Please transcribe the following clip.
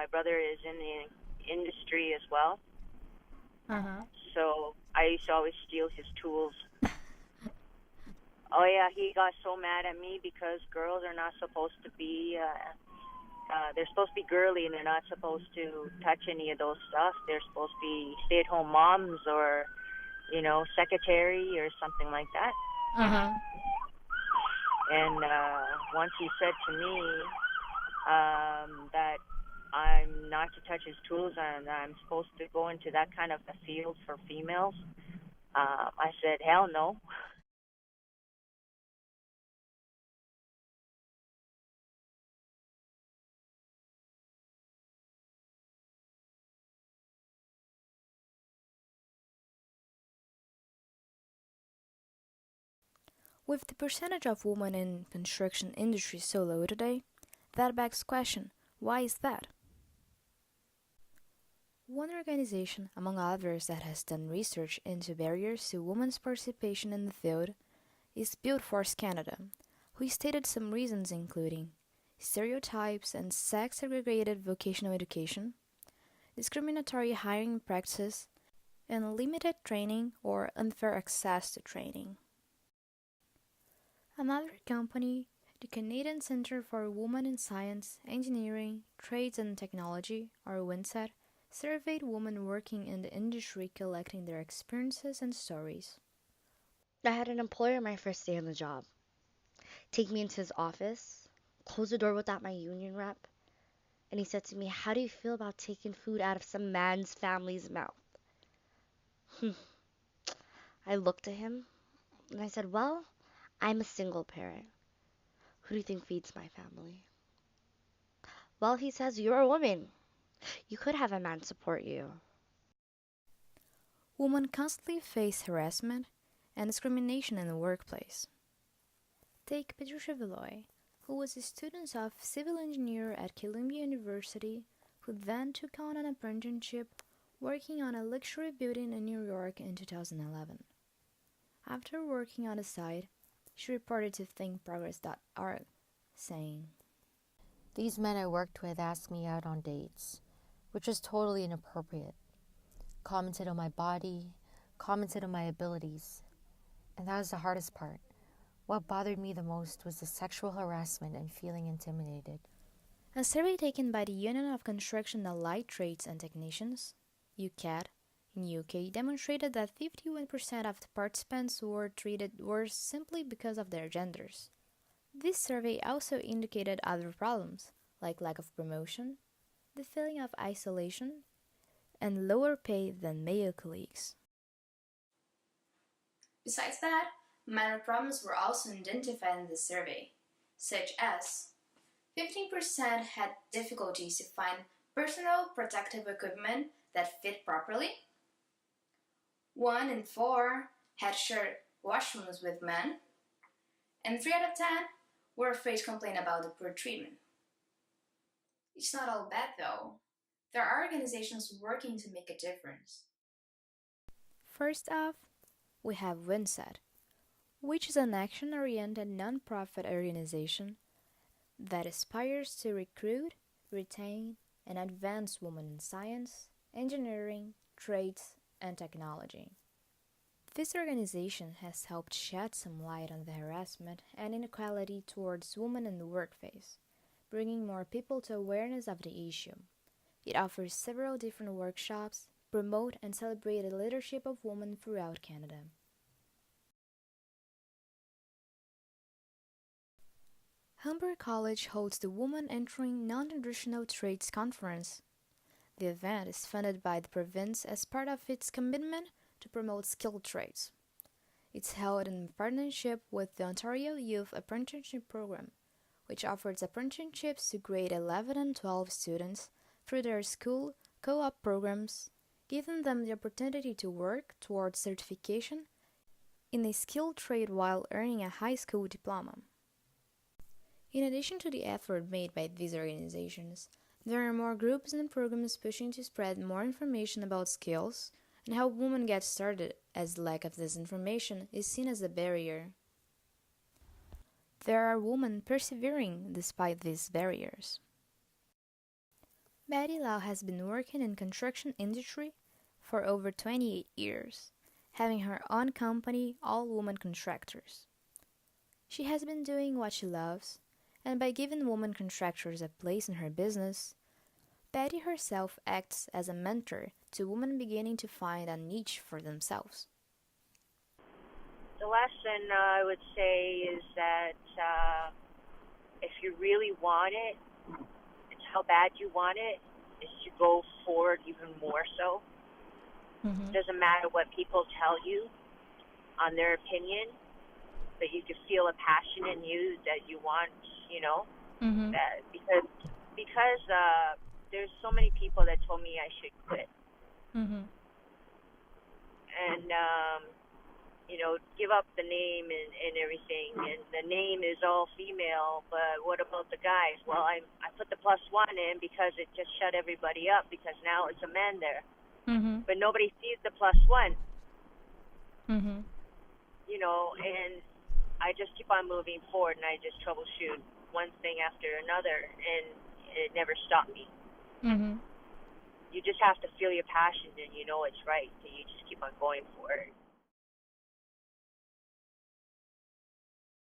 my brother is in the industry as well. Uh-huh. So I used to always steal his tools. Oh yeah, he got so mad at me because girls are not supposed to be. They're supposed to be girly, and they're not supposed to touch any of those stuff. They're supposed to be stay-at-home moms or, secretary or something like that. Uh-huh. And once he said to me that I'm not to touch his tools and I'm supposed to go into that kind of a field for females, I said, hell no. With the percentage of women in construction industry so low today, that begs question, why is that? One organization, among others, that has done research into barriers to women's participation in the field is Build Force Canada, who stated some reasons including stereotypes and sex-segregated vocational education, discriminatory hiring practices, and limited training or unfair access to training. Another company, the Canadian Centre for Women in Science, Engineering, Trades and Technology, or WINSET, surveyed women working in the industry collecting their experiences and stories. I had an employer my first day on the job take me into his office, close the door without my union rep, and he said to me, "How do you feel about taking food out of some man's family's mouth?" I looked at him and I said, "Well, I'm a single parent. Who do you think feeds my family?" "Well," he says, "you're a woman. You could have a man support you." Women constantly face harassment and discrimination in the workplace. Take Patricia Villoy, who was a student of civil engineer at Columbia University, who then took on an apprenticeship working on a luxury building in New York in 2011. After working on the site, she reported to thinkprogress.org, saying, These men I worked with asked me out on dates, which was totally inappropriate. Commented on my body, commented on my abilities. And that was the hardest part. What bothered me the most was the sexual harassment and feeling intimidated. A survey taken by the Union of Construction Allied Trades and Technicians, UCAT, in UK demonstrated that 51% of the participants were treated worse simply because of their genders. This survey also indicated other problems, like lack of promotion, the feeling of isolation, and lower pay than male colleagues. Besides that, minor problems were also identified in the survey, such as 15% had difficulties to find personal protective equipment that fit properly, 1 in 4 had shared washrooms with men, and 3 out of 10 were afraid to complain about the poor treatment. It's not all bad though. There are organizations working to make a difference. First off, we have WINSET, which is an action-oriented non-profit organization that aspires to recruit, retain, and advance women in science, engineering, trades, and technology. This organization has helped shed some light on the harassment and inequality towards women in the workplace, bringing more people to awareness of the issue. It offers several different workshops, promote and celebrate the leadership of women throughout Canada. Humber College holds the Women Entering Non-Traditional Trades Conference. The event is funded by the province as part of its commitment to promote skilled trades. It's held in partnership with the Ontario Youth Apprenticeship Program, which offers apprenticeships to grade 11 and 12 students through their school co-op programs, giving them the opportunity to work towards certification in a skilled trade while earning a high school diploma. In addition to the effort made by these organizations, there are more groups and programs pushing to spread more information about skills and how women get started, as lack of this information is seen as a barrier. There are women persevering despite these barriers. Betty Lau has been working in construction industry for over 28 years, having her own company, All Woman Contractors. She has been doing what she loves, and by giving woman contractors a place in her business, Betty herself acts as a mentor to women beginning to find a niche for themselves. The lesson I would say is that if you really want it, it's how bad you want it, is to go forward even more so. It doesn't matter what people tell you on their opinion, but you can feel a passion in you that you want, that because there's so many people that told me I should quit. And give up the name and everything, and the name is all female, but what about the guys? Well, I put the +1 in because it just shut everybody up, because now it's a man there. But nobody sees the +1. And I just keep on moving forward, and I just troubleshoot one thing after another, and it never stopped me. You just have to feel your passion, and you know it's right, so you just keep on going for it.